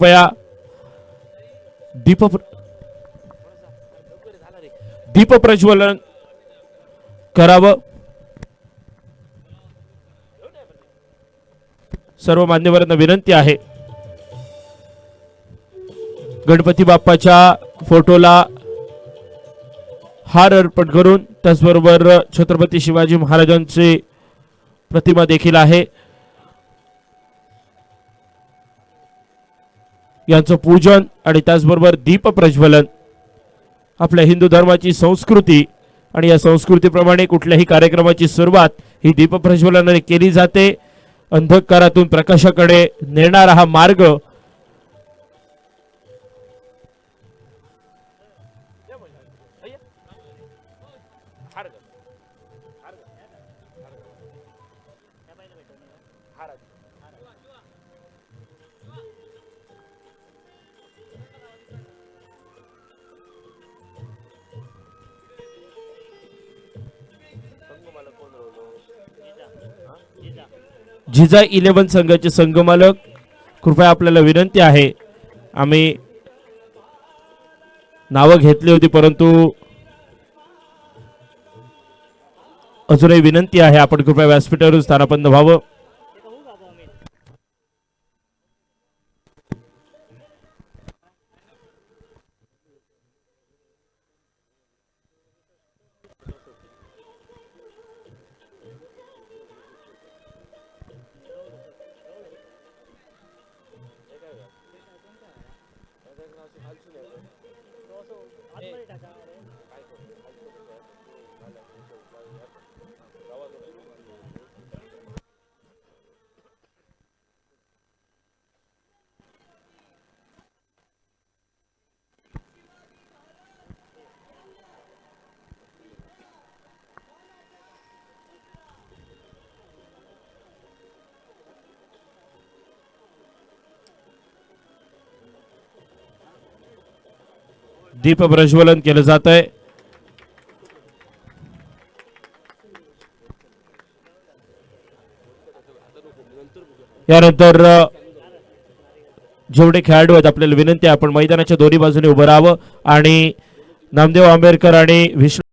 कृपया दीप प्रज्वलन करावं. सर्व मान्यवरांना विनंती आहे. गणपती बाप्पाच्या फोटोला हार अर्पण करून त्याचबरोबर छत्रपती शिवाजी महाराजांची प्रतिमा देखील आहे, यांचं पूजन आणि त्याचबरोबर दीप प्रज्वलन आपल्या हिंदू धर्माची संस्कृती आणि या संस्कृतीप्रमाणे कुठल्याही कार्यक्रमाची सुरुवात ही दीप प्रज्वलनाने केली जाते. अंधकारातून प्रकाशाकडे नेणारा हा मार्ग जिजा 11 संघाचे संघमालक कृपया आपल्याला विनंती आहे. आम्ही नावं घेतली होती परंतु अजूनही विनंती आहे आपण कृपया व्यासपीठावरून स्थानापन्न व्हावं. दीप प्रज्वलन केलं जात आहे. यानंतर जेवढे खेळाडू आहेत आपल्याला विनंती आहे आपण मैदानाच्या दोन्ही बाजूने उभं राहावं आणि नामदेव आंबेडकर आणि विष्णू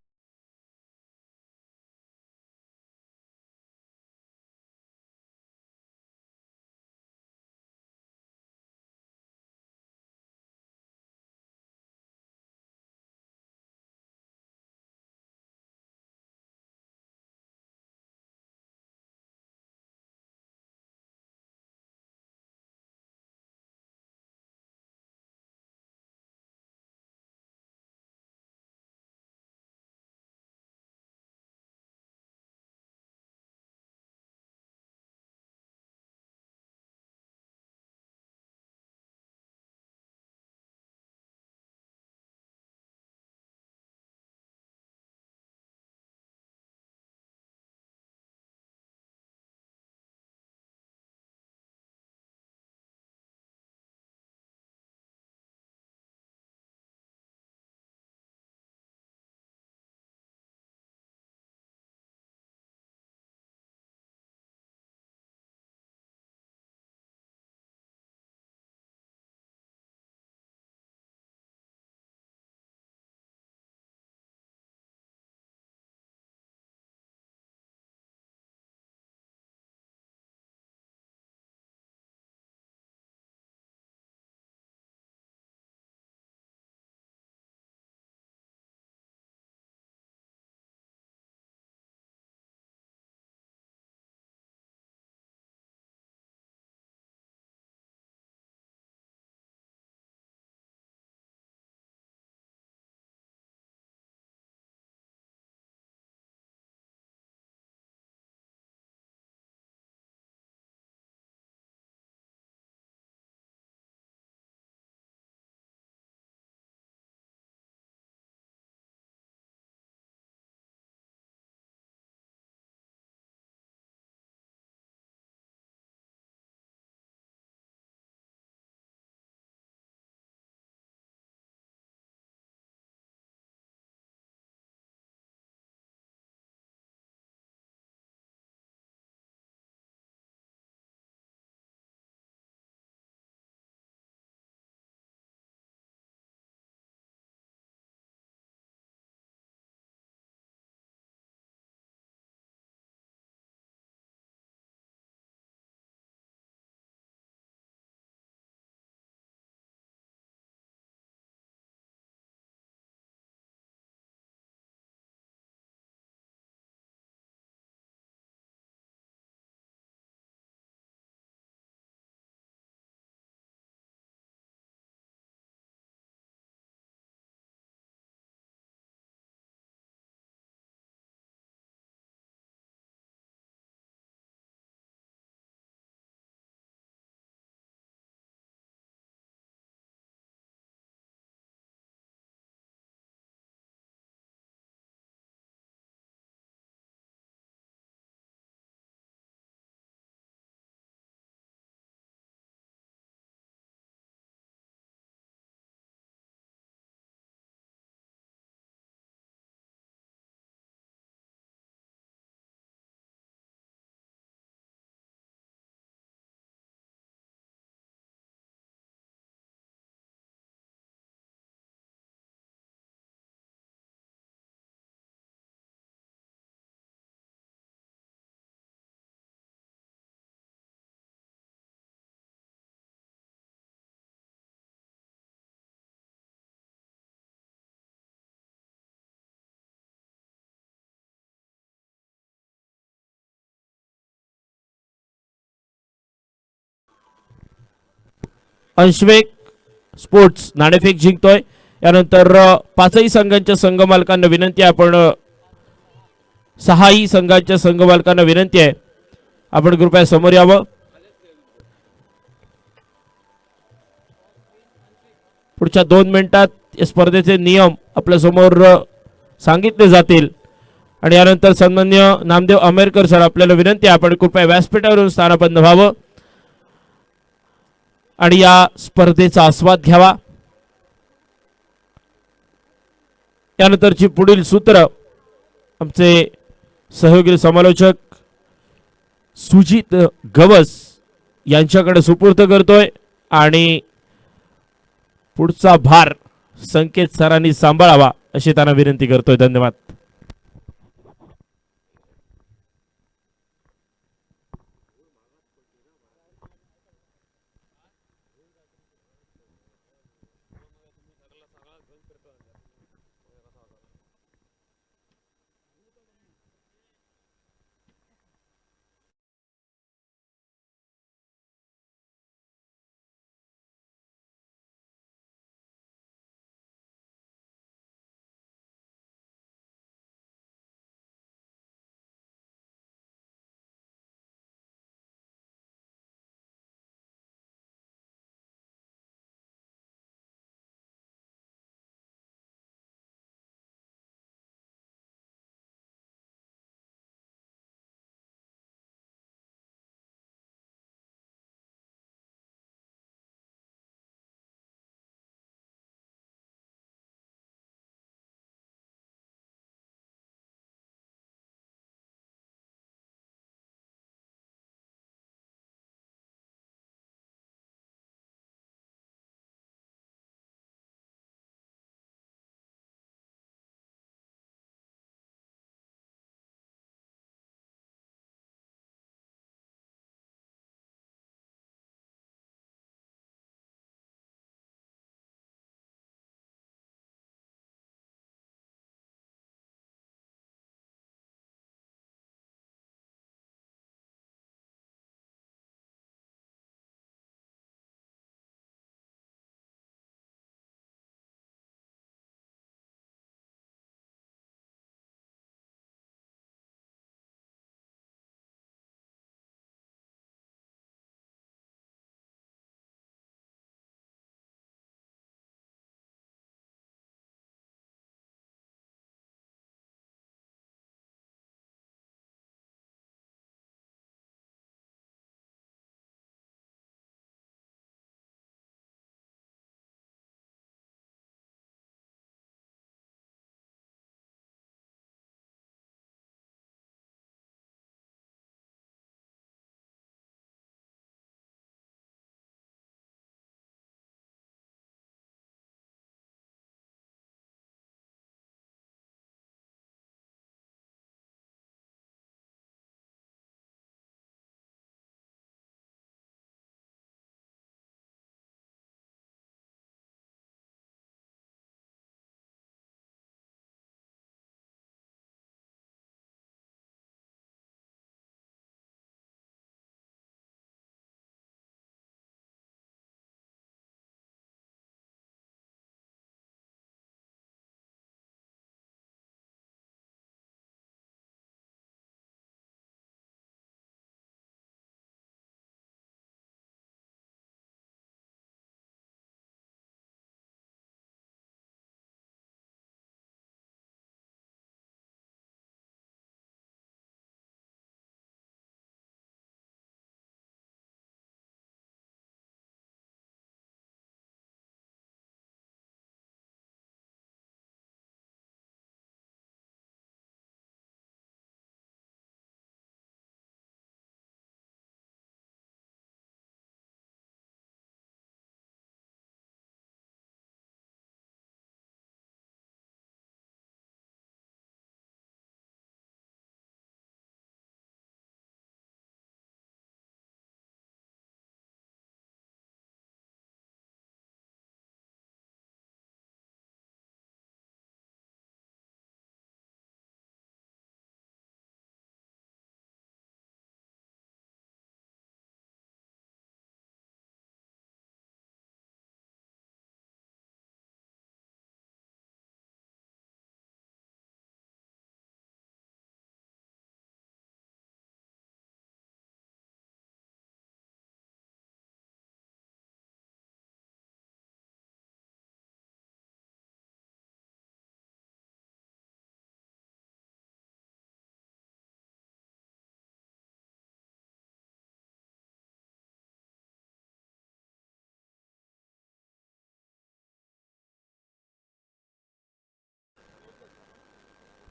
अंशवेग स्पोर्ट्स नाणेफेक जिंकतोय. यानंतर पाचही संघांच्या संघ मालकांना विनंती आहे, आपण सहाही संघांच्या संघ मालकांना विनंती आहे, आपण कृपया समोर यावं. पुढच्या 2 मिनिटात या स्पर्धेचे नियम आपल्या समोर सांगितले जातील. आणि यानंतर सन्माननीय नामदेव आंबेडकर सर आपल्याला विनंती आहे, आपण कृपया व्यासपीठावरून स्थानापन्न व्हावं आणि या स्पर्धेचा आस्वाद घ्यावा. यानंतरची पुढील सूत्र आमचे सहयोगी समालोचक सुजित गवस यांच्याकडे सुपूर्द करतोय आणि पुढचा भार संकेत सरांनी सांभाळावा अशी त्यांना विनंती करतोय. धन्यवाद.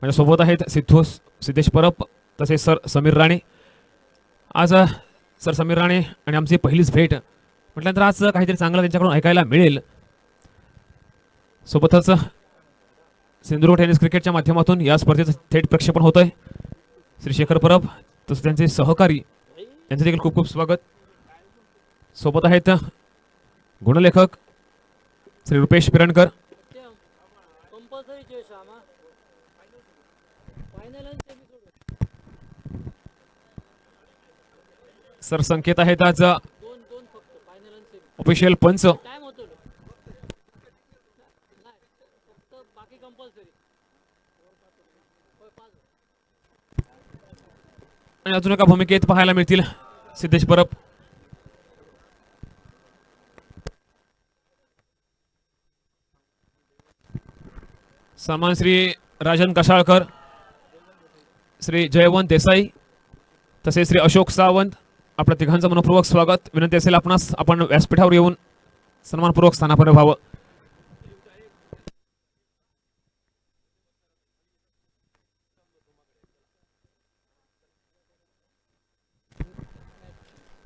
माझ्यासोबत आहेत सिद्धेश परब तसेच सर समीर राणे. आज सर समीर राणे आणि आमची पहिलीच भेट म्हटल्यानंतर आज काहीतरी चांगलं त्यांच्याकडून ऐकायला मिळेल. सोबतच सिंधुदुर्ग टेनिस क्रिकेटच्या माध्यमातून या स्पर्धेचं थेट प्रक्षेपण होत आहे. श्री शेखर परब तसेच त्यांचे सहकारी यांचे देखील खूप खूप स्वागत. सोबत आहेत गुणलेखक श्री रुपेश पिरणकर. सर संकेत आहेत आज ऑफिशियल पंच. आणि अजून एका भूमिकेत पाहायला मिळतील सिद्धेश परब. सन्मान श्री राजन कशाळकर, श्री जयवंत देसाई तसेच श्री अशोक सावंत. आपल्या तिघांचं मनपूर्वक स्वागत. विनंती असेल आपणास आपण व्यासपीठावर येऊन सन्मानपूर्वक स्थानापन्न व्हावं.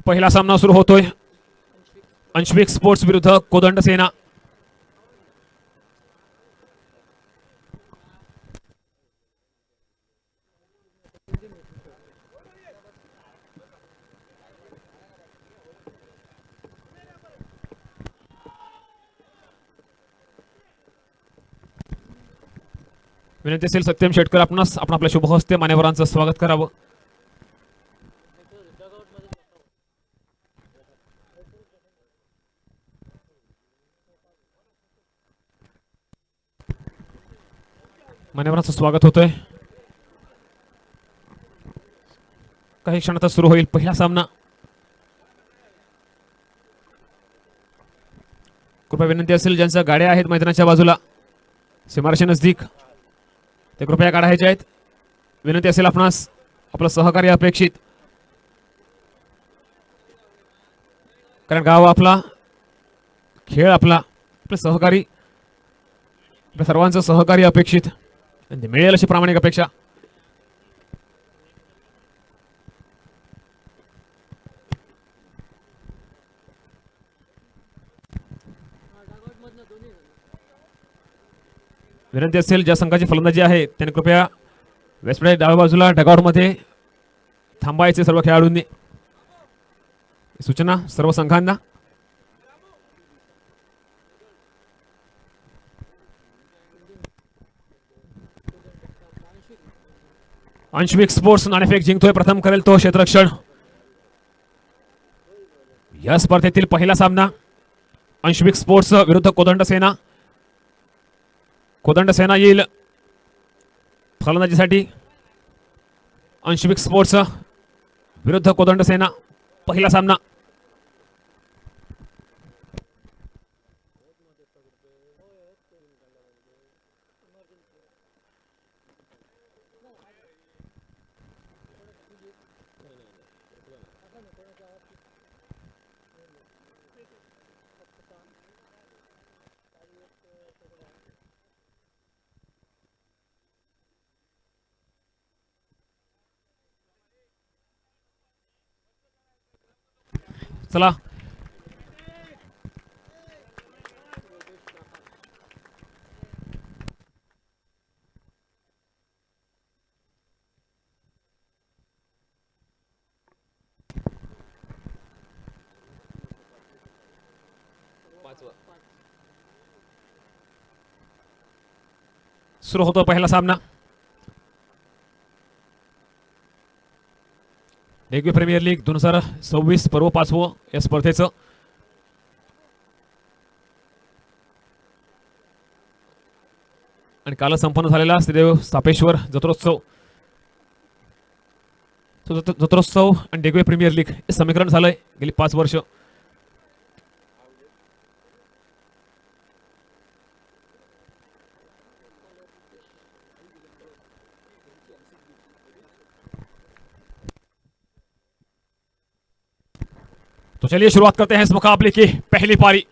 पहिला सामना सुरू होतोय. अंशविक स्पोर्ट्स विरुद्ध कोदंड सेना. विनंती असेल सत्यम शेटकर आपणास आपण आपल्या शुभ हस्ते मान्यवरांचं स्वागत करावं. मान्यवरांचं स्वागत होतंय. काही क्षणातच सुरू होईल पहिला सामना. कृपया विनंती असेल ज्यांच्या गाड्या आहेत मैदानाच्या बाजूला सीमारेषे नजदीक ते कृपया काढायचे आहेत. विनंती असेल आपणास आपलं सहकार्य अपेक्षित, कारण गाव आपला, खेळ आपला, आपले सहकारी, आपल्या सर्वांचं सहकार्य अपेक्षित आणि मिळेल अशी प्रामाणिक अपेक्षा. विनंती असेल ज्या संघाची फलंदाजी आहे त्यांनी कृपया वेस्टप्लेट डाव्या बाजूला डगआउटमध्ये थांबायचे सर्व खेळाडूंनी. सूचना सर्व संघांना. अंशविक स्पोर्ट्स नाणेफेक जिंकतोय. प्रथम करेल तो क्षेत्ररक्षण. या स्पर्धेतील पहिला सामना अंशविक स्पोर्ट्स विरुद्ध कोदंड सेना. कोदंड सेना येईल फलंदाजीसाठी. अंशविक स्पोर्ट्स विरुद्ध कोदंड सेना पहिला सामना. चला सुरू होतो पहिला सामना. रेग्यू प्रीमियर लीग 2026 पर्व 5वं या स्पर्धेचं आणि काल संपन्न झालेला श्रीदेव सापेश्वर जत्रोत्सव. जत्रोत्सव आणि रेग्यू प्रीमियर लीग हे समीकरण झालंय गेली 5 वर्ष. तो चलिए शुरुआत करते हैं इस मुकाबले की पहली पारी.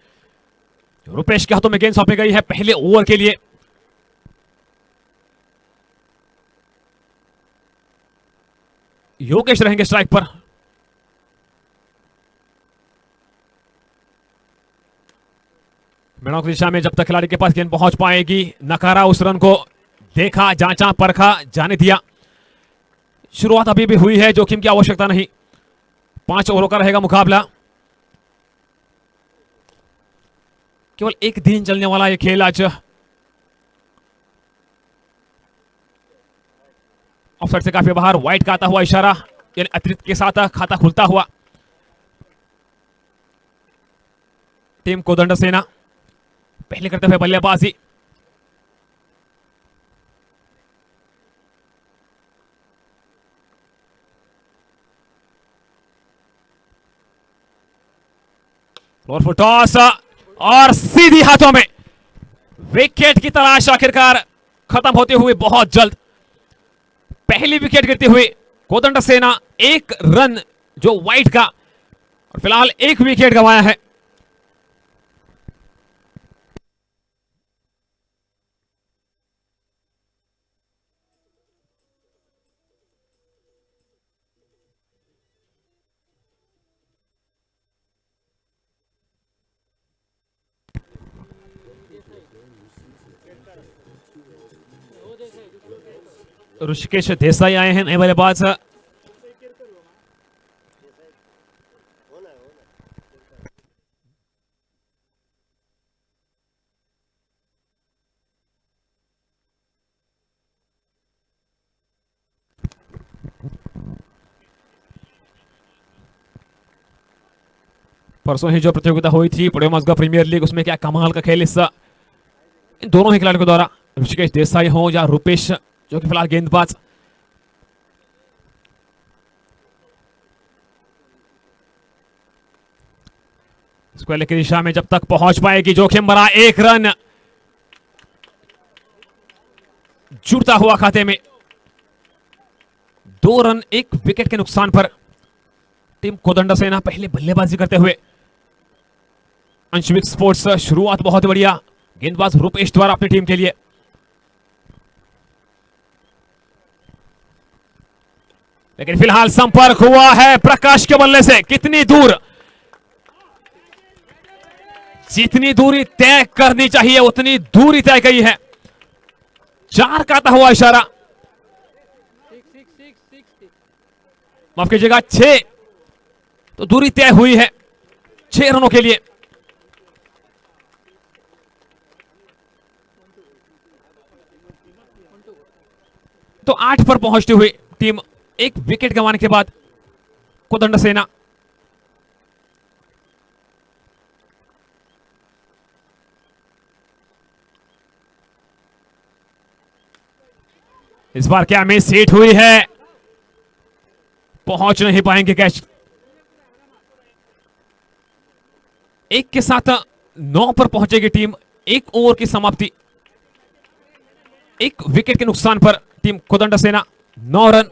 रुपेश के हाथों में गेंद सौंपी गई है पहले ओवर के लिए. योगेश रहेंगे स्ट्राइक पर। मैदान की दिशा में जब तक खिलाड़ी के पास गेंद पहुंच पाएगी, नकारा उस रन को, देखा, जांचा, परखा, जाने दिया। शुरुआत अभी भी हुई है, जोखिम की आवश्यकता नहीं। 5 ओवरों का रहेगा मुकाबला। केवल एक दिन चलने वाला यह खेल आज। ऑफसाइड से काफी बाहर, वाइड का आता हुआ इशारा, यानी अतिरिक्त के साथ खाता खुलता हुआ। टीम कोदंड सेना पहले करते हुए बल्लेबाजी। फ्लोर फुल टॉस और सीधी हाथों में। विकेट की तलाश आखिरकार खत्म होते हुए बहुत जल्द। पहली विकेट गिरती हुई कोदंड सेना, 1 रन जो वाइड का, और फिलहाल 1 विकेट गंवाया है। ऋषिकेश देसाई आए हैं नए बल्लेबाज। परसों ही जो प्रतियोगिता हुई थी पुणे मस्गा प्रीमियर लीग, उसमें क्या कमाल का खेल इन दोनों ही खिलाड़ियों के द्वारा, ऋषिकेश देसाई हो या रूपेश जो कि फिलहाल गेंदबाज। स्क्वायर की दिशा में जब तक पहुंच पाएगी, जोखिम भरा 1 रन जुड़ता हुआ खाते में। 2 रन 1 विकेट के नुकसान पर टीम कोदंड सेना पहले बल्लेबाजी करते हुए। अंशविक स्पोर्ट्स शुरुआत बहुत बढ़िया, गेंदबाज रूपेश द्वारा अपनी टीम के लिए। लेकिन फिलहाल संपर्क हुआ है प्रकाश के बल्ले से। कितनी दूर, जितनी दूरी तय करनी चाहिए उतनी दूरी तय की है। 4 का आता हुआ इशारा, माफ कीजिएगा 6, तो दूरी तय हुई है 6 रनों के लिए। तो 8 पर पहुंचती हुई टीम 1 विकेट गंवाने के बाद कोदंड सेना। इस बार क्या मिस हिट हुई है, पहुंच नहीं पाएंगे कैच। 1 के साथ 9 पर पहुंचेगी टीम। 1 ओवर की समाप्ति, 1 विकेट के नुकसान पर टीम कोदंड सेना 9 रन।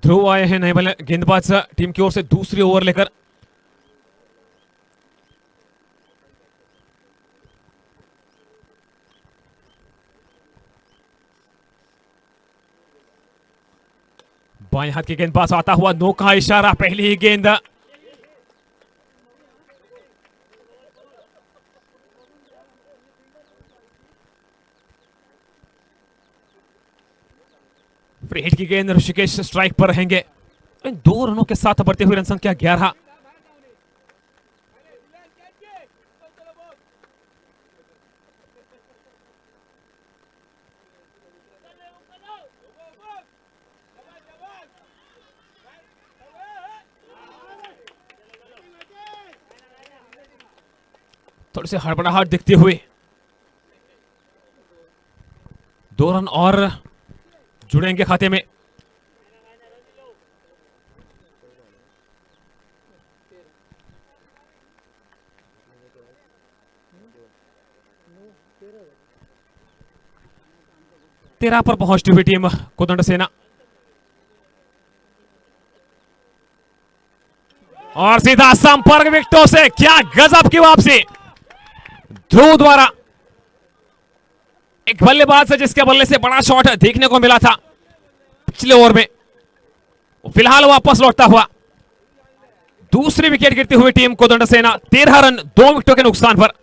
ध्रुव आए हैं नए गेंदबाज टीम की ओर से दूसरी ओवर लेकर। बाएं हाथ की गेंदबाज आता हुआ, नो का इशारा, पहली ही गेंद। फ्री हिट की गेंद, ऋषिकेश स्ट्राइक पर रहेंगे। इन 2 रनों के साथ बढ़ते हुए रन संख्या 11। थोड़ी सी हड़बड़ाहट दिखती हुई, 2 रन और जुड़ेंगे खाते में। तेरह पर पहुंचती हुई टीम कोदंड सेना और सीधा संपर्क विकेटों से, क्या गजब की वापसी ध्रुव द्वारा। एक बल्लेबाज है जिसके बल्ले से बड़ा शॉट देखने को मिला था पिछले ओवर में, फिलहाल वापस लौटता हुआ। दूसरी विकेट गिरती हुई टीम कोदंड सेना 13 रन 2 विकेटों के नुकसान पर।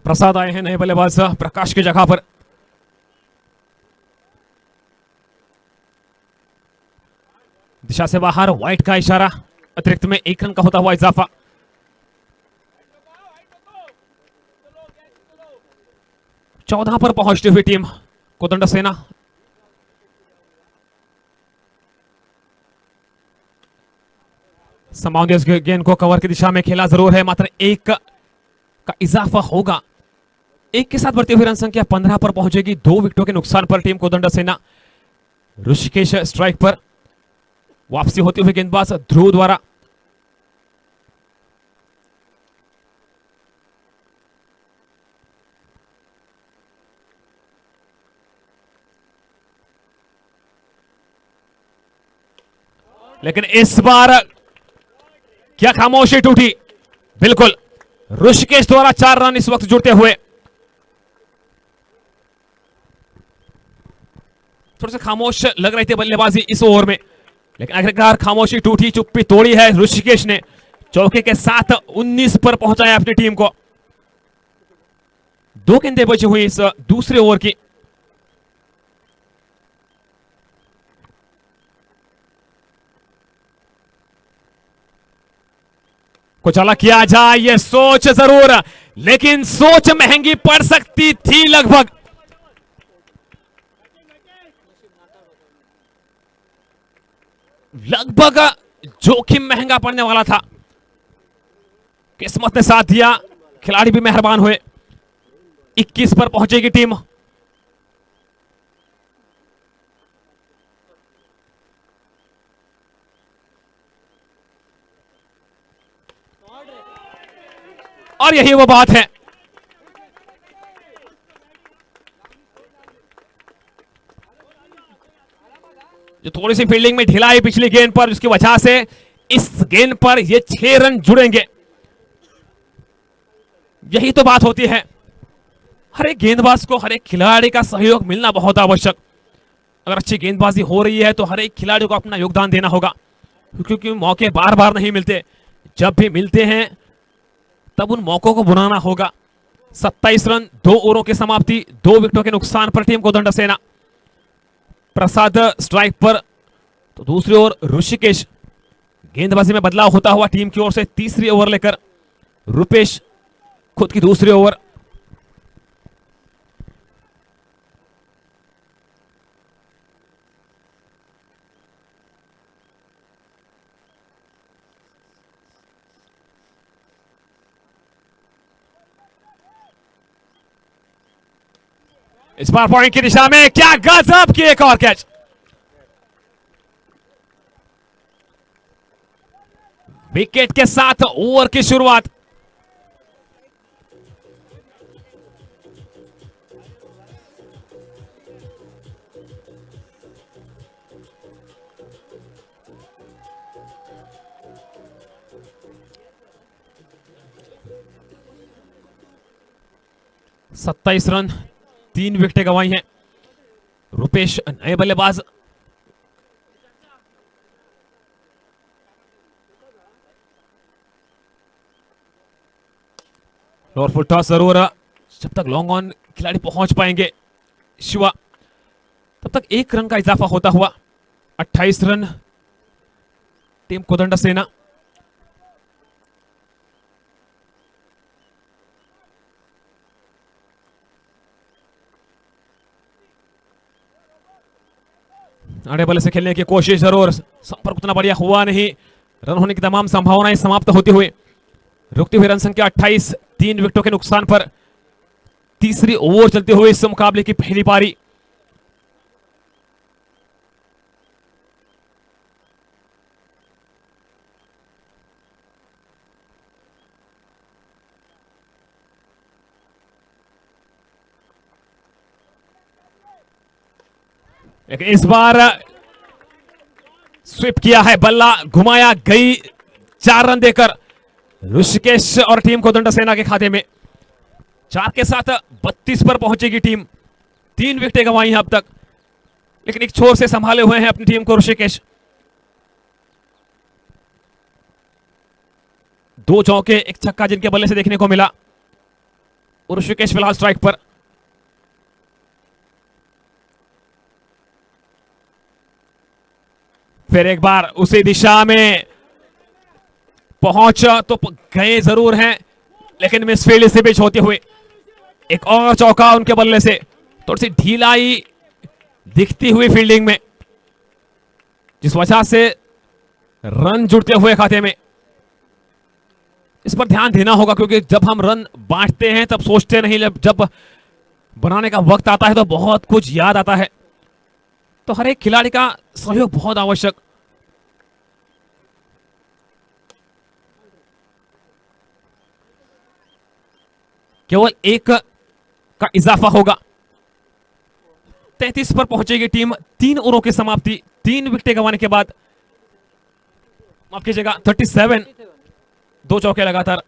प्रसाद आए हैं नए बल्लेबाज प्रकाश की जगह पर। दिशा से बाहर, व्हाइट का इशारा, अतिरिक्त में 1 रन का होता हुआ इजाफा। चौदह पर पहुंचती हुई टीम कोदंड सेना। समाउंस गेंद को कवर की दिशा में खेला जरूर है, मात्र 1 का इजाफा होगा। 1 के साथ बढ़ती हुई रन संख्या 15 पर पहुंचेगी। 2 विकेटों के नुकसान पर टीम कोदंड सेना। ऋषिकेश स्ट्राइक पर, वापसी होती हुई गेंदबाज ध्रुव द्वारा। लेकिन इस बार क्या खामोशी टूटी, बिल्कुल ऋषिकेश द्वारा 4 रन इस वक्त जुड़ते हुए। थोड़ा सा खामोश लग रही थी बल्लेबाजी इस ओवर में, लेकिन आखिरकार खामोशी टूटी, चुप्पी तोड़ी है ऋषिकेश ने। चौके के साथ 19 पर पहुंचाया अपनी टीम को। 2 गेंदें बची हुई इस दूसरे ओवर की। कुछ अलग किया जाए, ये सोच जरूर, लेकिन सोच महंगी पड़ सकती थी। लगभग जोखिम महंगा पड़ने वाला था। किस्मत ने साथ दिया, खिलाड़ी भी मेहरबान हुए। 21 पर पहुंचेगी टीम। और यही वो बात है, जो थोड़ी सी फील्डिंग में ढिलाई पिछली गेंद पर, जिसकी वजह से इस गेंद पर ये 6 रन जुड़ेंगे। यही तो बात होती है, हर एक गेंदबाज को, हर एक खिलाड़ी का सहयोग मिलना बहुत आवश्यक। अगर अच्छी गेंदबाजी हो रही है तो हर एक खिलाड़ी को अपना योगदान देना होगा, क्योंकि मौके बार बार नहीं मिलते। जब भी मिलते हैं तब उन मौकों को बुनाना होगा। 27 रन 2 ओवरों की समाप्ति, 2 विकेटों के नुकसान पर टीम कोदंड सेना। प्रसाद स्ट्राइक पर, तो दूसरी ओर ऋषिकेश। गेंदबाजी में बदलाव होता हुआ टीम की ओर से। तीसरी ओवर लेकर रुपेश खुद की दूसरी ओवर। इस बार पॉइंट की दिशा में, क्या गजब की एक और कैच। विकेट के साथ ओवर की शुरुआत। सत्ताईस रन, 3 विकेटें गंवाई हैं। रुपेश नए बल्लेबाज। लोअर फुल टॉस जरूर, जब तक लॉन्ग ऑन खिलाड़ी पहुंच पाएंगे शिवा, तब तक 1 रन का इजाफा होता हुआ। 28 रन टीम कोदंड सेना। आड़े बल्ले से खेलने की कोशिश जरूर, संपर्क उतना बढ़िया हुआ नहीं। रन होने की तमाम संभावनाएं समाप्त होती हुई रुकती हुई रन संख्या 28, 3 विकेटों के नुकसान पर तीसरी ओवर चलते हुए इस मुकाबले की पहली पारी। लेकिन इस बार स्वीप किया है, बल्ला घुमाया, गई 4 रन देकर ऋषिकेश और टीम कोदंड सेना के खाते में। 4 के साथ 32 पर पहुंचेगी टीम। 3 विकेटें गंवाई हैं अब तक, लेकिन एक छोर से संभाले हुए हैं अपनी टीम को ऋषिकेश। 2 चौके, 1 छक्का जिनके बल्ले से देखने को मिला। और ऋषिकेश फिलहाल स्ट्राइक पर। फिर एक बार उसी दिशा में पहुंच तो गए जरूर हैं, लेकिन मिसफील्ड से पिच होते हुए एक और चौका उनके बल्ले से। थोड़ी सी ढीलाई दिखती हुई फील्डिंग में, जिस वजह से रन जुड़ते हुए खाते में। इस पर ध्यान देना होगा, क्योंकि जब हम रन बांटते हैं तब सोचते नहीं, जब बनाने का वक्त आता है तो बहुत कुछ याद आता है। तो हर एक खिलाड़ी का सहयोग बहुत आवश्यक। केवल 1 का इजाफा होगा। 33 पर पहुंचेगी टीम। 3 ओवरों की समाप्ति, 3 विकेटें गंवाने के बाद। माफ कीजिएगा, 37, 2 चौके लगातार।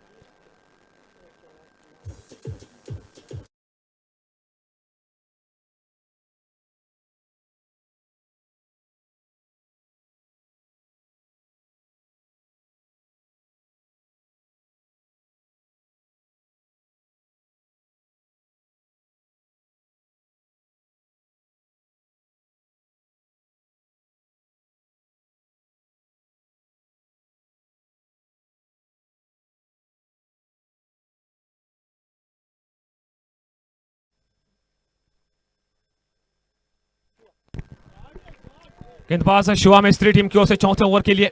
गेंदबाज शिवा मिस्त्री टीम की ओर से चौथे ओवर के लिए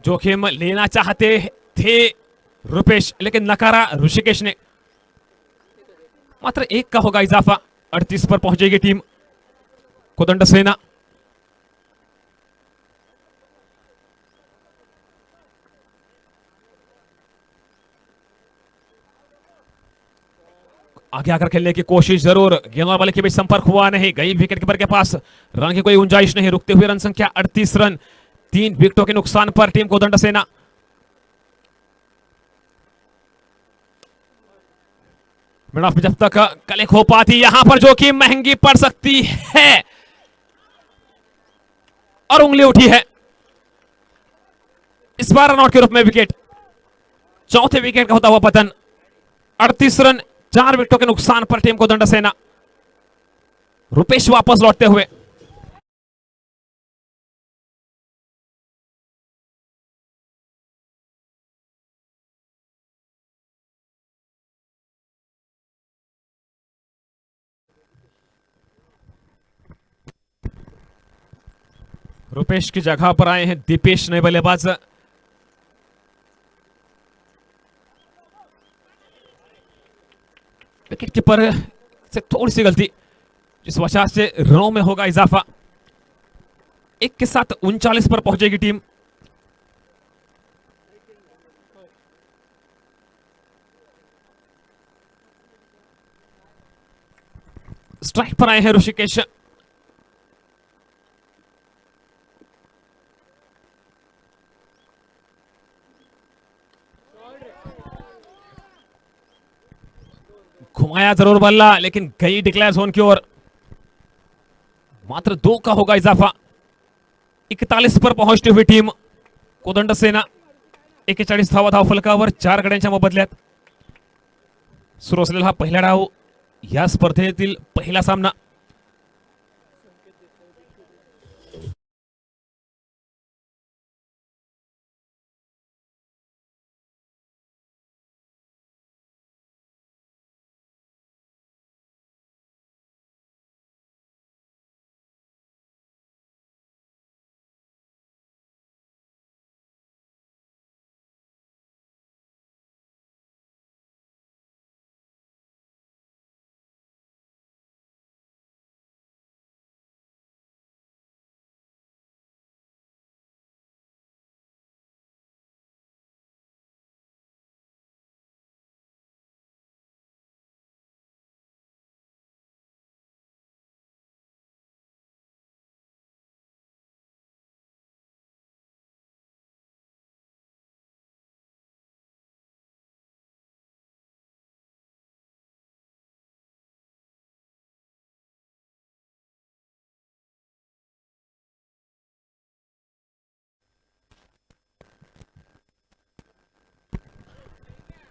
जोखिम लेना चाहते थे रुपेश, लेकिन नकारा ऋषिकेश ने। मात्र 1 का होगा इजाफा। 38 पर पहुंचेगी टीम कोदंड सेना। आगे आकर खेलने की कोशिश जरूर, गेंद और बल्ले के बीच संपर्क हुआ नहीं। गई विकेट कीपर के पास, रन की कोई गुंजाइश नहीं। रुकते हुए रन संख्या 38 रन, 3 विकेटों के नुकसान पर टीम कोदंड सेना। मिड ऑफ में जब तक कलेक्ट हो पाती, यहां पर जोखिम महंगी पड़ सकती है। और उंगली उठी है इस बार रनआउट के रूप में विकेट। चौथे विकेट का होता हुआ पतन। 38 रन, 4 विकेटों के नुकसान पर टीम कोदंड सेना। रुपेश वापस लौटते हुए। रुपेश की जगह पर आए हैं दीपेश नए बल्लेबाज। विकेट कीपर से थोड़ी सी गलती, जिस वजह से रनों में होगा इजाफा। 1 के साथ 39 पर पहुंचेगी टीम। स्ट्राइक पर आए हैं ऋषिकेश। घुमाया जरूर बल्ला, लेकिन गई डिक्लेयर जोन की ओर। मात्र 2 का होगा इजाफा। 41 पर पहुंचती हुई टीम कोदंड सेना। 41 धाव फलकावर 4 गड्यांच्या मोबदल्यात सुरू असलेला हा पहिला डाव या स्पर्धेतील पहिला सामना।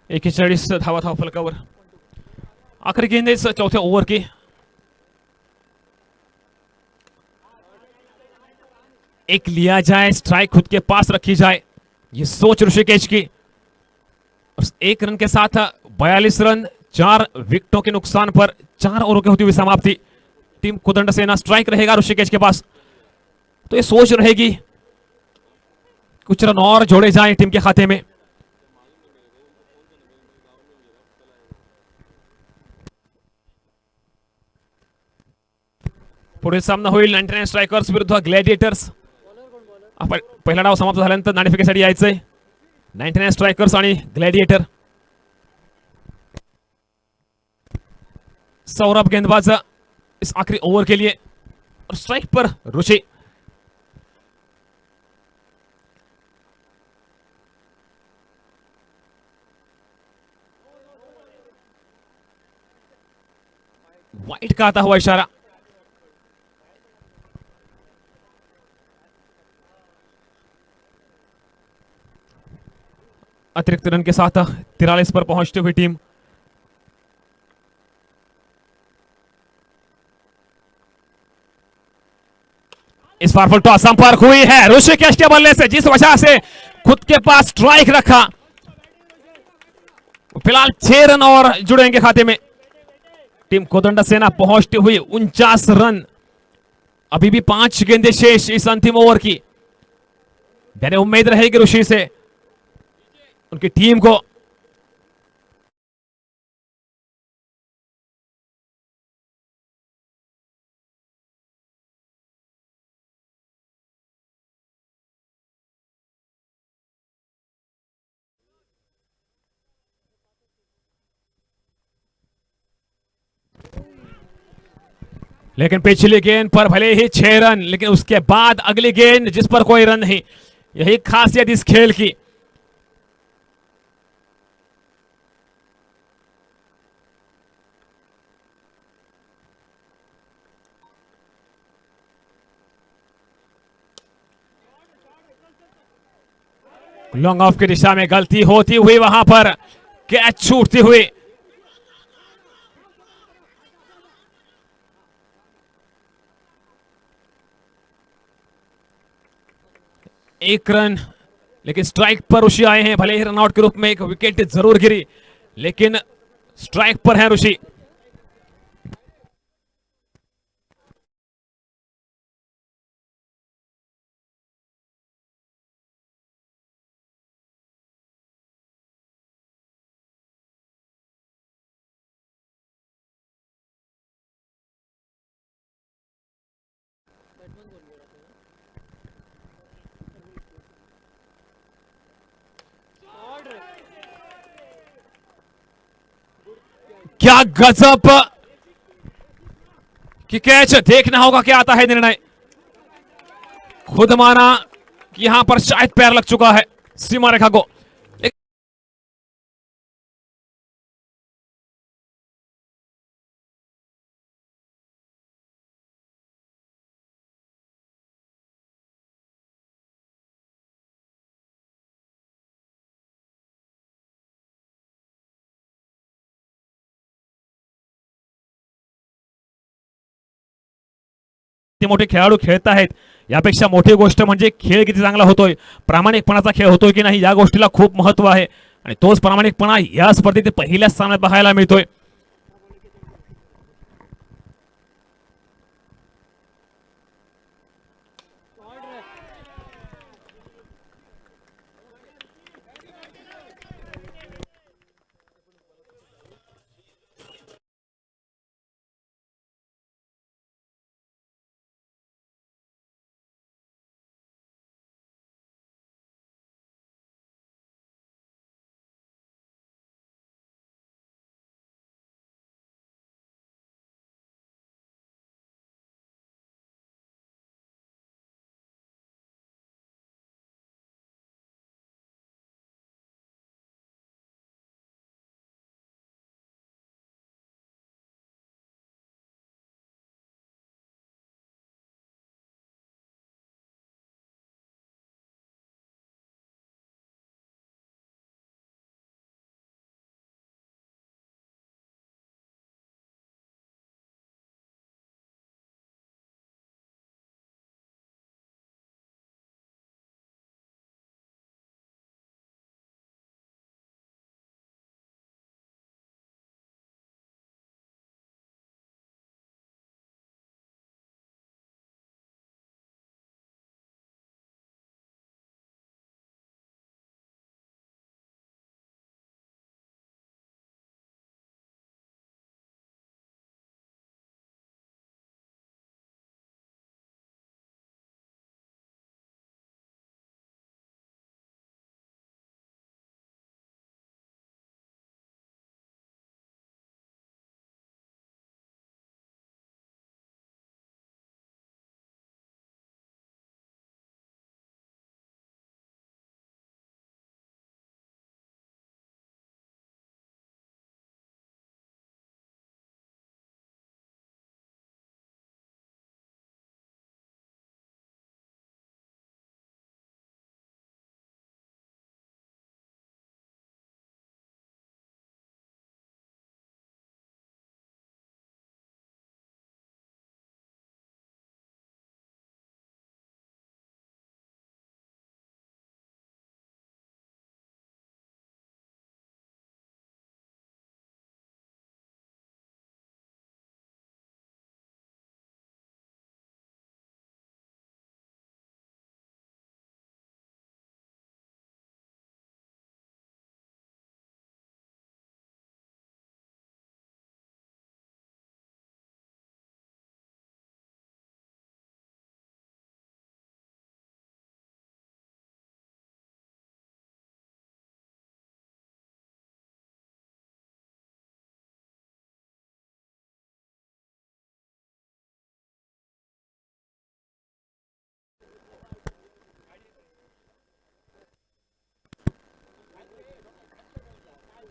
41 धावा धावफलकावर. आखिरी गेंद चौथ्या ओव्हर की. एक लिया जाए, स्ट्राइक खुद के पास रखी जाए, ये सोच ऋषिकेश की. और 1 रन के साथ 42 रन 4 विकेटों के नुकसान पर 4 ओवरों की होती हुई समाप्ति. टीम कोदंड सेना स्ट्राइक रहेगा ऋषिकेश के पास. तो ये सोच रहेगी कुछ रन और जोड़े जाएं टीम के खाते में. पुढे सामना होईल 99 स्ट्रायकर्स विरुद्ध ग्लॅडिएटर्स. पहिला डाव समाप्त झाल्यानंतर नाणेफेकीसाठी यायचंय 99 स्ट्रायकर्स आणि ग्लॅडिएटर. सौरभ गेंदबाज इस आखिरी ओवर के लिए. और स्ट्राइक पर ऋषि. वाइट का आता हुआ इशारा. अतिरिक्त रन के साथ 43 पर पहुंचती हुई टीम. इस बार फुल टॉस संपर्क हुई है ऋषिकेश के बल्ले से, जिस वजह से खुद के पास स्ट्राइक रखा. फिलहाल 6 रन और जुड़ेंगे खाते में. टीम कोदंड सेना पहुंचती हुई 49 रन. अभी भी 5 गेंदें शेष इस अंतिम ओवर की. मैंने उम्मीद रहेगी ऋषि से, उनकी टीम को. लेकिन पिछली गेंद पर भले ही 6 रन, लेकिन उसके बाद अगली गेंद जिस पर कोई रन नहीं. यही खासियत इस खेल की. लॉन्ग ऑफ की दिशा में गलती होती हुई, वहां पर कैच छूटती हुई. एक रन, लेकिन स्ट्राइक पर ऋषि आए हैं. भले ही रनआउट के रूप में एक विकेट जरूर गिरी, लेकिन स्ट्राइक पर है ऋषि. क्या गजब की कैच. देखना होगा क्या आता है निर्णय. खुद माना कि यहां पर शायद पैर लग चुका है सीमा रेखा को. मोठे खेळाडू खेळत आहेत, यापेक्षा मोठी गोष्ट म्हणजे खेळ किती चांगला होतोय, प्रामाणिकपणाचा खेळ होतोय की नाही, या गोष्टीला खूप महत्व आहे. आणि तोच प्रामाणिकपणा या स्पर्धेत पहिल्याच स्थानात पाहायला मिळतोय.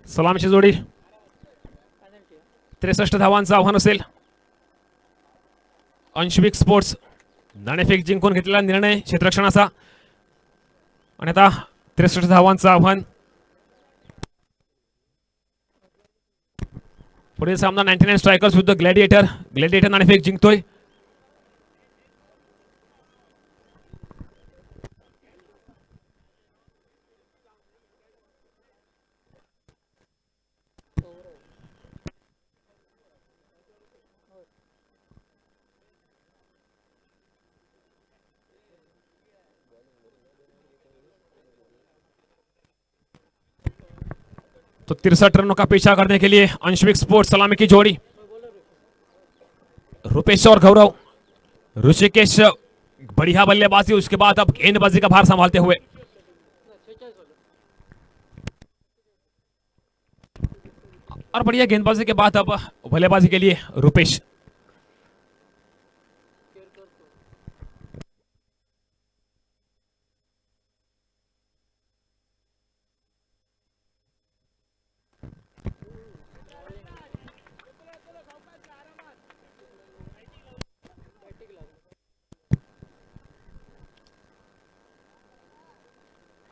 सलामीची जोडी 63 धावांचं आव्हान असेल. अंशविक स्पोर्ट्स नाणेफेक जिंकून घेतलेला निर्णय क्षेत्ररक्षणाचा आणि आता 63 धावांचं आव्हान. पुढील सामना 99 स्ट्रायकर्स विरुद्ध ग्लॅडिएटर. ग्लॅडिएटर नाणेफेक जिंकतोय. तो 63 रनों का पीछा करने के लिए अंशविक स्पोर्ट्स सलामी की जोड़ी. रुपेश और गौरव. ऋषिकेश बढ़िया बल्लेबाजी, उसके बाद अब गेंदबाजी का भार संभालते हुए. और बढ़िया गेंदबाजी के बाद अब बल्लेबाजी के लिए रुपेश.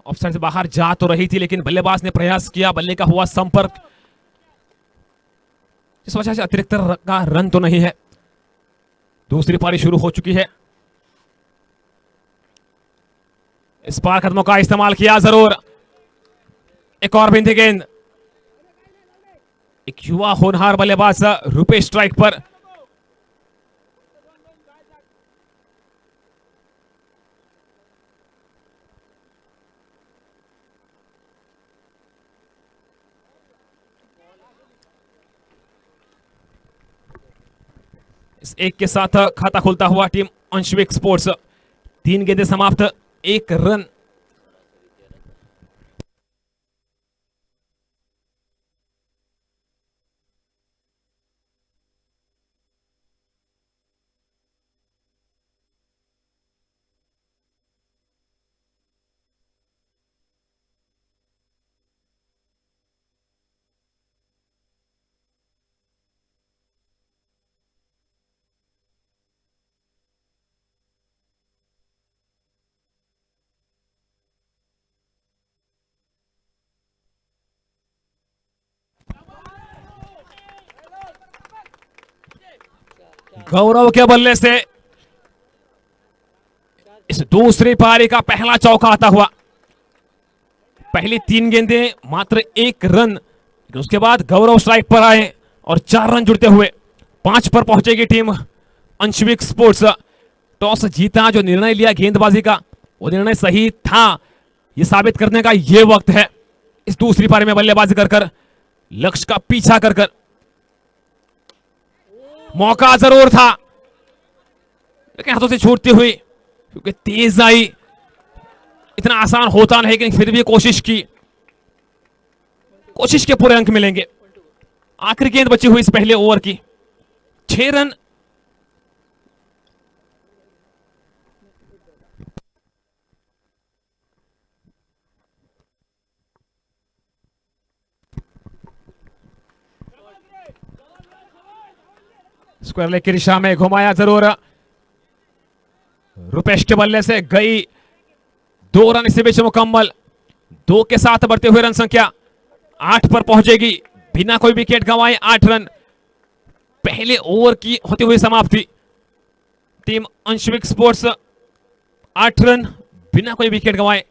ऑफसाइड से बाहर जा तो रही थी, लेकिन बल्लेबाज ने प्रयास किया. बल्ले का हुआ संपर्क. इस वजह से अतिरिक्त का रन तो नहीं है. दूसरी पारी शुरू हो चुकी है. इस बार कदमों का इस्तेमाल किया जरूर. एक और बिंदी गेंद. एक युवा होनहार बल्लेबाज रुपेश स्ट्राइक पर. इस एक के साथ खाता खोलता हुआ टीम अंशविक स्पोर्ट्स. 3 गेंदें समाप्त, 1 रन. गौरव के बल्ले से इस दूसरी पारी का पहला चौका आता हुआ. पहली 3 गेंदें मात्र 1 रन. उसके बाद गौरव स्ट्राइक पर आए और 4 रन जुड़ते हुए 5 पर पहुंचेगी टीम अंशविक स्पोर्ट्स. टॉस जीता, जो निर्णय लिया गेंदबाजी का वो निर्णय सही था. ये साबित करने का ये वक्त है. इस दूसरी पारी में बल्लेबाजी कर लक्ष्य का पीछा कर मौका जरूर था, लेकिन हाथों से छूटती हुई, क्योंकि तेज आई. इतना आसान होता नहीं, लेकिन फिर भी कोशिश की. कोशिश के पूरे अंक मिलेंगे. आखिरी गेंद बची हुई इस पहले ओवर की. 6 रन. स्क्वायर लेग की दिशा में घुमाया जरूर. रुपेश के बल्ले से गई. 2 रन इसी बीच मुकम्मल. 2 के साथ बढ़ते हुए रन संख्या 8 पर पहुंचेगी बिना कोई विकेट गंवाए. 8 रन पहले ओवर की होती हुई समाप्ति. टीम अंशविक स्पोर्ट्स 8 रन बिना कोई विकेट गंवाए.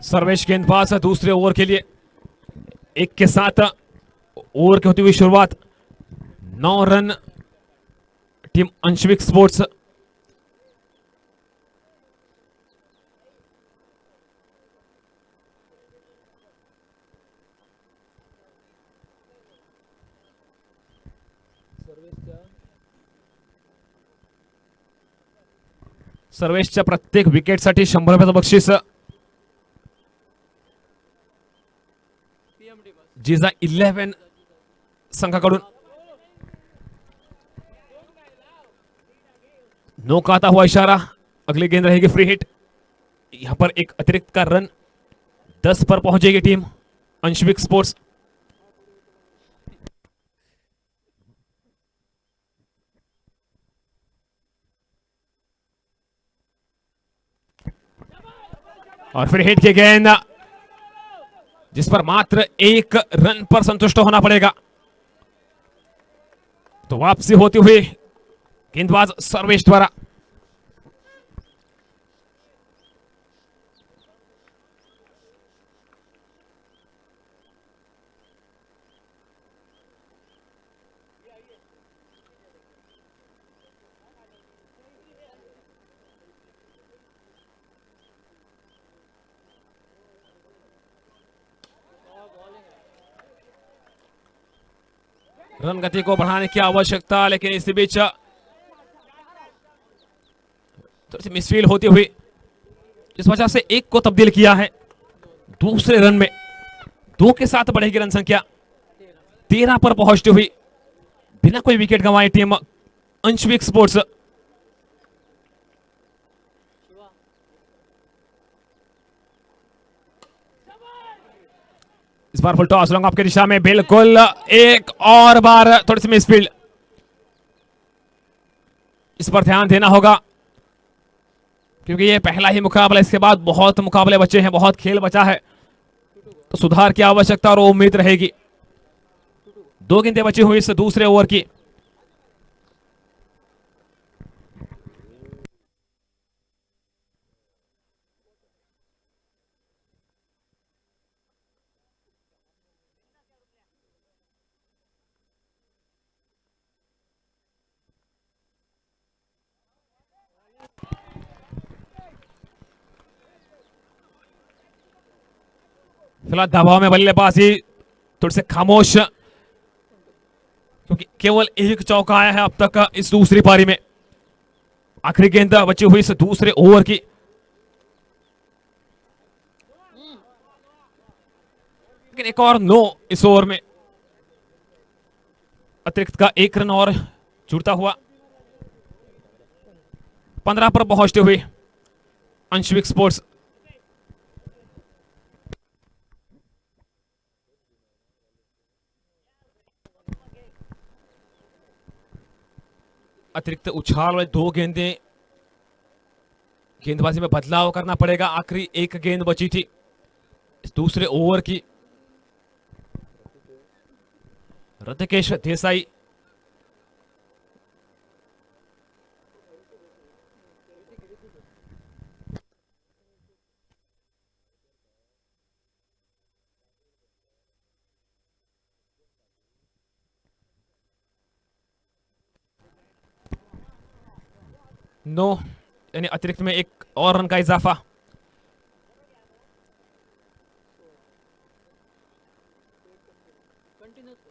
सर्वेश गेंदबाज दूसरे ओवर के लिए। एक के साथ ओवर की होती हुई शुरुआत। 9 रन टीम अंशविक स्पोर्ट्स। सर्वेशच्या प्रत्येक विकेटसाठी 100 रुपयाचं बक्षीस। जिजा 11 संघाकडून। नो का आता हुआ इशारा। अगली गेंद रहेगी फ्री हिट। यहां पर एक अतिरिक्त का रन। 10 पर पहुंचेगी टीम अंशविक स्पोर्ट्स। और फिर हिट की गेंद, जिस पर मात्र 1 रन पर संतुष्ट होना पड़ेगा। तो वापसी होती हुई गेंदबाज सर्वेश द्वारा। रन गति को बढ़ाने की आवश्यकता, लेकिन इसी बीच थोड़ी सी मिसफील होती हुई, जिस वजह से 1 को तब्दील किया है। दूसरे रन में 2 के साथ बढ़ेगी रन संख्या। 13 पर पहुंचती हुई बिना कोई विकेट गंवाए टीम अंशविक स्पोर्ट्स। इस बार फुल टॉस लॉन्ग ऑफ की दिशा में, बिल्कुल एक और बार थोड़ी सी मिसफील्ड। इस पर ध्यान देना होगा, क्योंकि ये पहला ही मुकाबला। इसके बाद बहुत मुकाबले बचे हैं, बहुत खेल बचा है, तो सुधार की आवश्यकता और उम्मीद रहेगी। 2 गेंदें बची हुई इस दूसरे ओवर की। फिलहाल दबाव में बल्लेबाजी थोड़ी से खामोश, क्योंकि केवल 1 चौका आया है अब तक इस दूसरी पारी में। आखिरी गेंद बची हुई इस दूसरे ओवर की। लेकिन एक और नो इस ओवर में। अतिरिक्त का 1 रन और जुड़ता हुआ। 15 पर पहुंचते हुए अंशविक स्पोर्ट्स। अतिरिक्त उछाल वाले 2 गेंदें। गेंदबाजी में बदलाव करना पड़ेगा। आखिरी 1 गेंद बची थी इस दूसरे ओवर की। ऋतिकेश देसाई। नो, यानी अतिरिक्त में 1 और रन का इजाफा।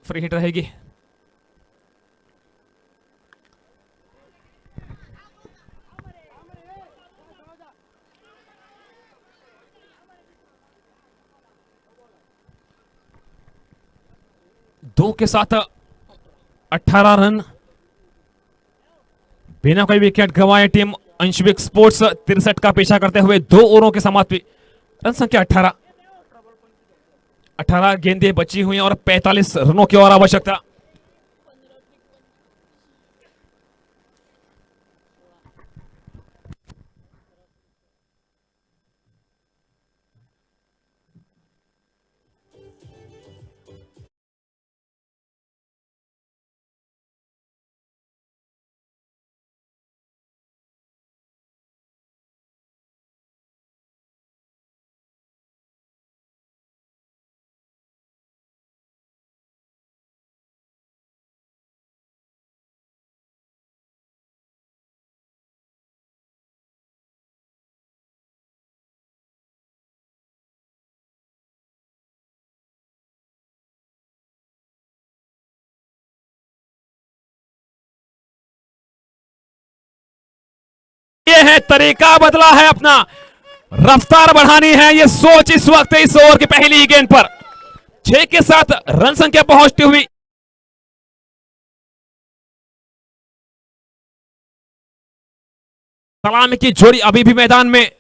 फ्री हिट रहेगी। दो के साथ 18 रन बिना कोई विकेट गंवाए टीम अंशविक स्पोर्ट्स 63 का पीछा करते हुए 2 ओवरों के समाप्ति। रन संख्या 18। 18 गेंदें बची हुई और 45 रनों की और आवश्यकता। हैं, तरीका बदला है, अपना रफ्तार बढ़ानी है, ये सोच इस वक्त इस ओवर की पहली ही गेंद पर 6 के साथ रन संख्या पहुंचती हुई सलामी की जोड़ी अभी भी मैदान में,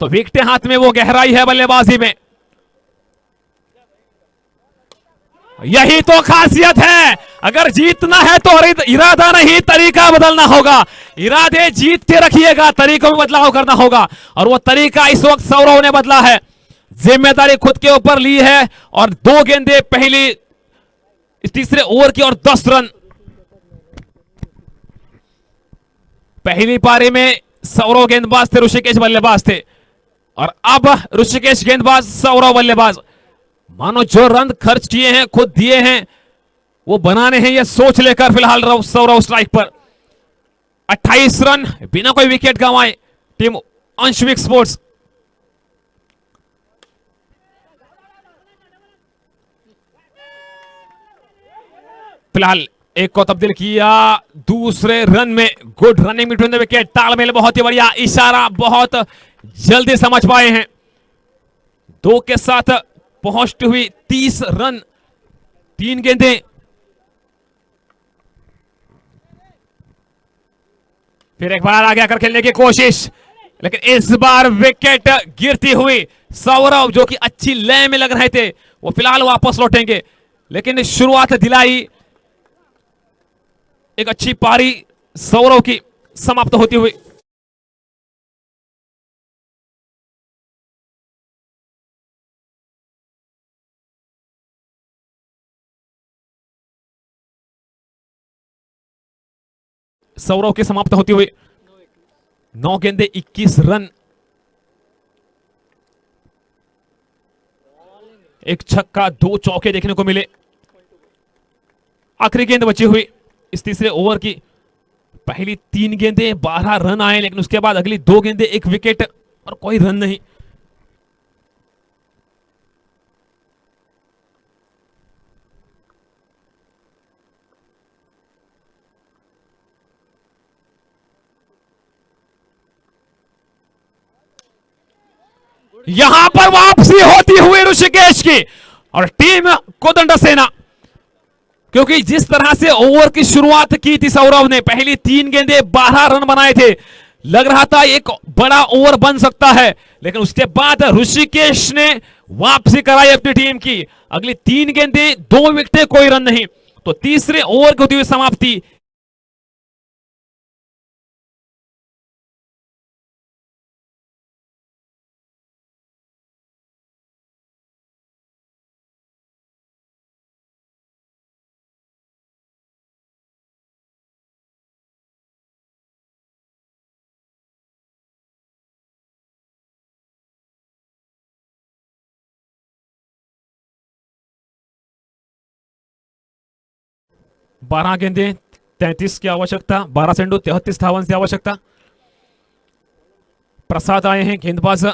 तो विकेटें हाथ में, वो गहराई है बल्लेबाजी में। यही तो खासियत है, अगर जीतना है तो इरादा नहीं, तरीका बदलना होगा। इरादे जीत के रखिएगा, तरीकों में बदलाव करना होगा, और वो तरीका इस वक्त सौरव ने बदला है। जिम्मेदारी खुद के ऊपर ली है, और 2 गेंदें पहली इस तीसरे ओवर की और 10 रन। पहली पारी में सौरव गेंदबाज थे, ऋषिकेश बल्लेबाज थे, और अब ऋषिकेश गेंदबाज, सौरव बल्लेबाज। मानो जो रन खर्च किए हैं, खुद दिए हैं, वो बनाने हैं, ये सोच लेकर फिलहाल सौरव स्ट्राइक पर। 28 रन बिना कोई विकेट गंवाए टीम अंशविक स्पोर्ट्स। फिलहाल एक को तब्दील किया, दूसरे रन में good running between the wicket, तालमेल बहुत ही बढ़िया, इशारा बहुत जल्दी समझ पाए हैं। 2 के साथ पहुंचती हुई 30 रन, 3 गेंदें। फिर एक बार आगे आकर खेलने की कोशिश, लेकिन इस बार विकेट गिरती हुई। सौरव जो कि अच्छी लय में लग रहे थे, वो फिलहाल वापस लौटेंगे, लेकिन शुरुआत दिलाई एक अच्छी पारी सौरव की समाप्त होती हुई। सौरव की समाप्त होती हुई 9 गेंदे 21 रन, एक छक्का, 2 चौके देखने को मिले। आखिरी गेंद बची हुई इस तीसरे ओवर की, पहली 3 गेंदें 12 रन आए, लेकिन उसके बाद अगली 2 गेंदें 1 विकेट और कोई रन नहीं। यहां पर वापसी होती हुई ऋषिकेश की और टीम कोदंड सेना, क्योंकि जिस तरह से ओवर की शुरुआत की थी सौरव ने, पहली 3 गेंदें 12 रन बनाए थे, लग रहा था एक बड़ा ओवर बन सकता है, लेकिन उसके बाद ऋषिकेश ने वापसी कराई अपनी टीम की। अगली 3 गेंदें 2 विकेटें, कोई रन नहीं, तो तीसरे ओवर की होती हुई समाप्ति। बारह गेंदें 33 की आवश्यकता, 12 चेंडू 33 धावांची आवश्यकता। प्रसाद आए हैं गेंदबाज,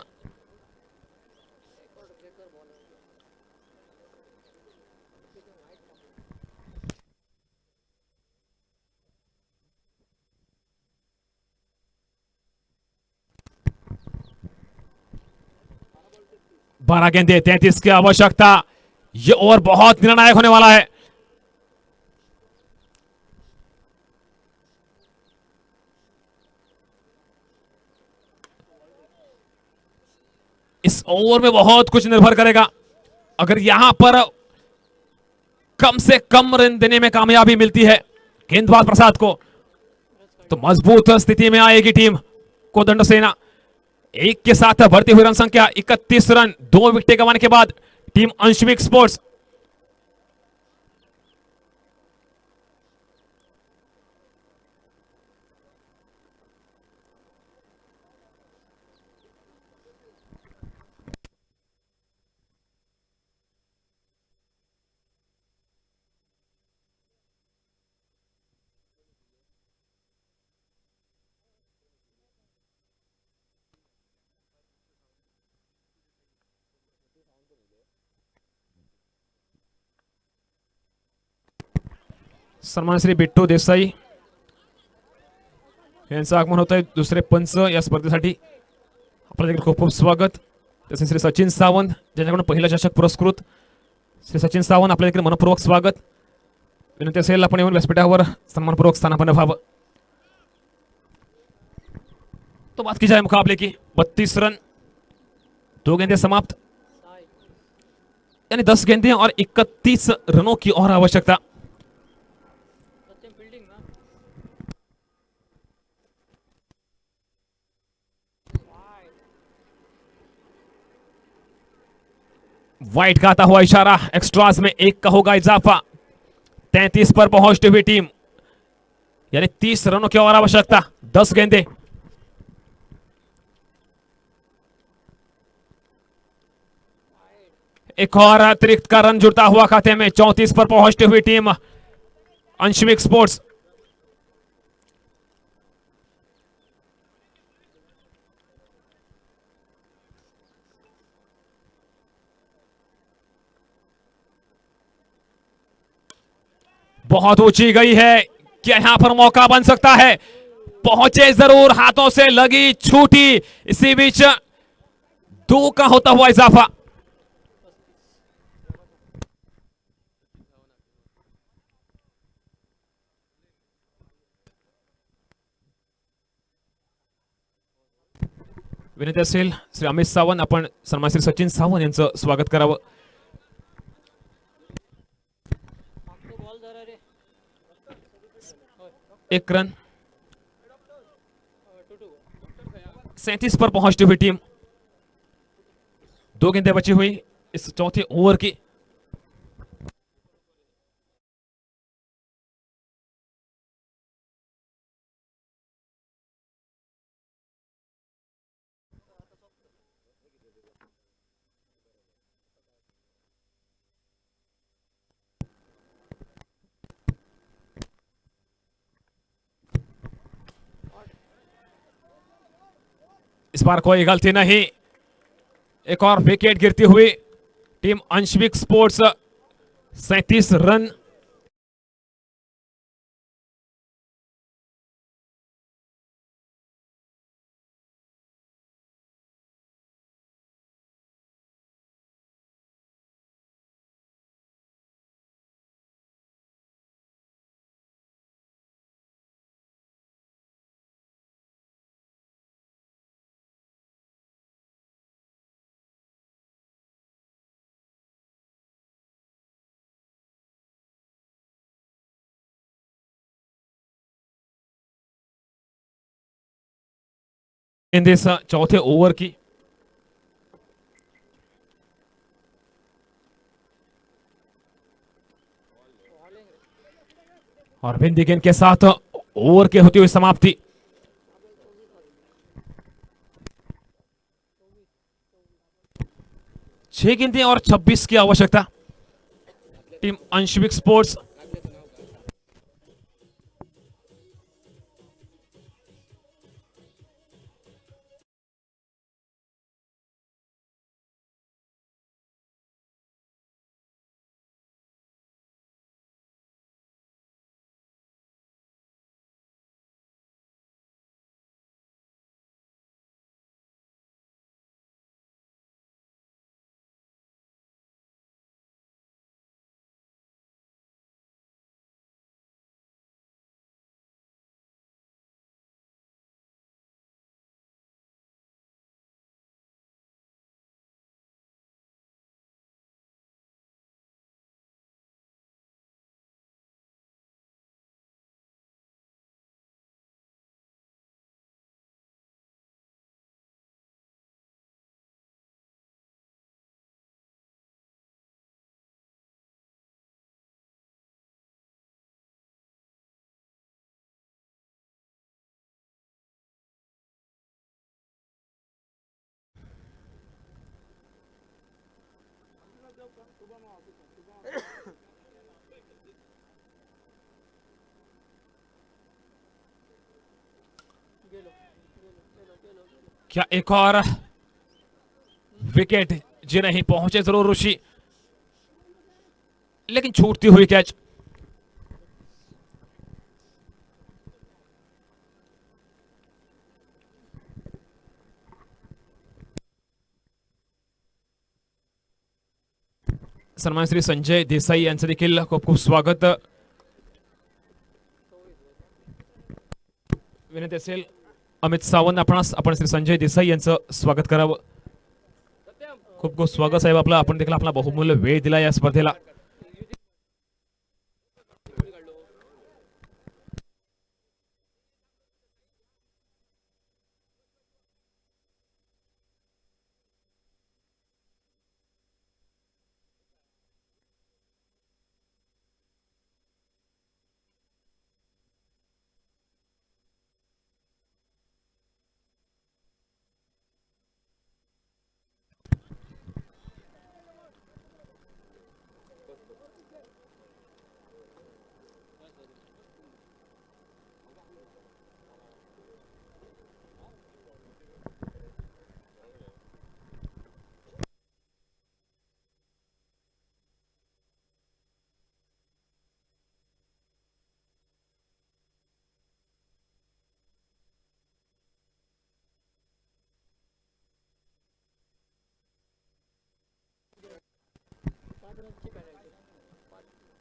बारह गेंदे 33 की आवश्यकता। ये ओवर बहुत निर्णायक होने वाला है। इस ओवर में बहुत कुछ निर्भर करेगा। अगर यहां पर कम से कम रन देने में कामयाबी मिलती है गेंदबाज प्रसाद को, तो मजबूत स्थिति में आएगी टीम कोदंड सेना। 1 के साथ बढ़ती हुई रन संख्या 31 रन, 2 विकेट गंवाने के बाद टीम अंशविक स्पोर्ट्स। सन्मान श्री बिट्टू देसाई, यांचं आगमन होत आहे दुसरे पंच या स्पर्धेसाठी. आपलं देखील खूप खूप स्वागत. तसे श्री सचिन सावंत ज्यांच्याकडून पहिला चषक पुरस्कृत श्री सचिन सावंत आपल्या देखील मनपूर्वक स्वागत. विनंती असेल आपण येऊन व्यासपीठावर सन्मानपूर्वक स्थानापन्न व्हावं. तो बात की जाए मुकाबले की 32 रन, 2 गेंदें समाप्त, यानी 10 गेंदें और 31 रनों की और आवश्यकता. वाइट का आता हुआ इशारा, एक्स्ट्रास में 1 का होगा इजाफा. 33 पर पहुंचती हुई टीम, यानी 30 रनों की और आवश्यकता. 10 गेंदें. एक और अतिरिक्त का रन जुड़ता हुआ खाते में. 34 पर पहुंचती हुई टीम अंशविक स्पोर्ट्स. बहुत ऊंची गई है, क्या यहां पर मौका बन सकता है? पहुंचे जरूर, हाथों से लगी, छूटी. इसी बीच 2 का होता हुआ इजाफा. विनंती असेल श्री अमित सावंत आपण सन्मान श्री सचिन सावंत यांचं स्वागत करावं. एक रन. 37 पर पहुंचती हुई टीम. 2 गेंदें बची हुई इस चौथे ओवर की. इस बार कोई गलती नहीं. एक और विकेट गिरती हुई टीम अंशविक स्पोर्ट्स. 37 रन. गेंदें इस चौथे ओवर की. और बिंदी गेंद के साथ ओवर के होती हुई समाप्ति. छह गेंदें और 26 की आवश्यकता. Team Anshvik sports. क्या एक और विकेट? जी नहीं, पहुंचे जरूर ऋषि, लेकिन छूटती हुई कैच. सन्मान श्री संजय देसाई यांचं देखील खूप खूप स्वागत. विनंती असेल अमित सावंत आपण श्री संजय देसाई यांचं स्वागत करावं. खूप खूप स्वागत साहेब आपलं. आपण देखील आपला बहुमूल्य वेळ दिला या स्पर्धेला.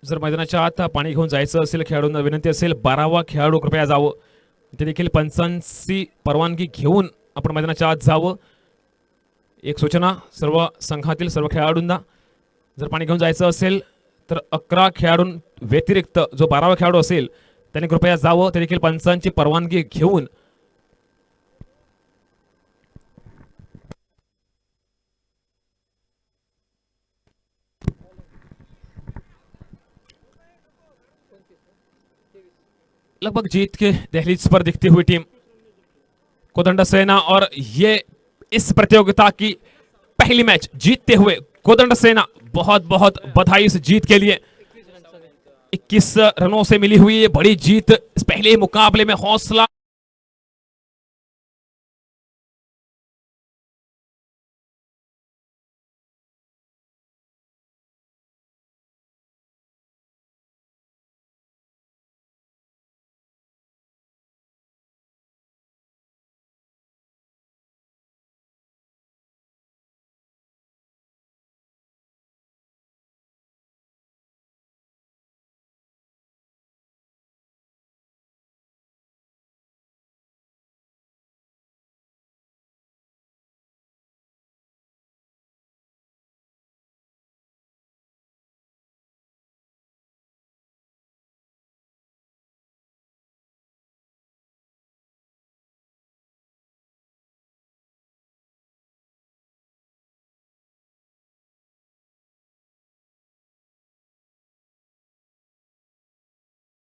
जर मैदानाच्या आत पाणी घेऊन जायचं असेल खेळाडूंना विनंती असेल 12वा खेळाडू कृपया जावं. ते देखील पंचांची परवानगी घेऊन आपण मैदानाच्या आत जावं. एक सूचना सर्व संघातील सर्व खेळाडूंना, जर पाणी घेऊन जायचं असेल तर 11 खेळाडूं व्यतिरिक्त जो 12वा खेळाडू असेल त्याने कृपया जावं. ते देखील पंचांची परवानगी घेऊन. लगभग जीत के दहलीज पर दिखती हुई टीम कोदंड सेना, और ये इस प्रतियोगिता की पहली मैच जीतते हुए कोदंड सेना. बहुत बहुत बधाई इस जीत के लिए. 21 रनों से मिली हुई ये बड़ी जीत. इस पहले मुकाबले में हौसला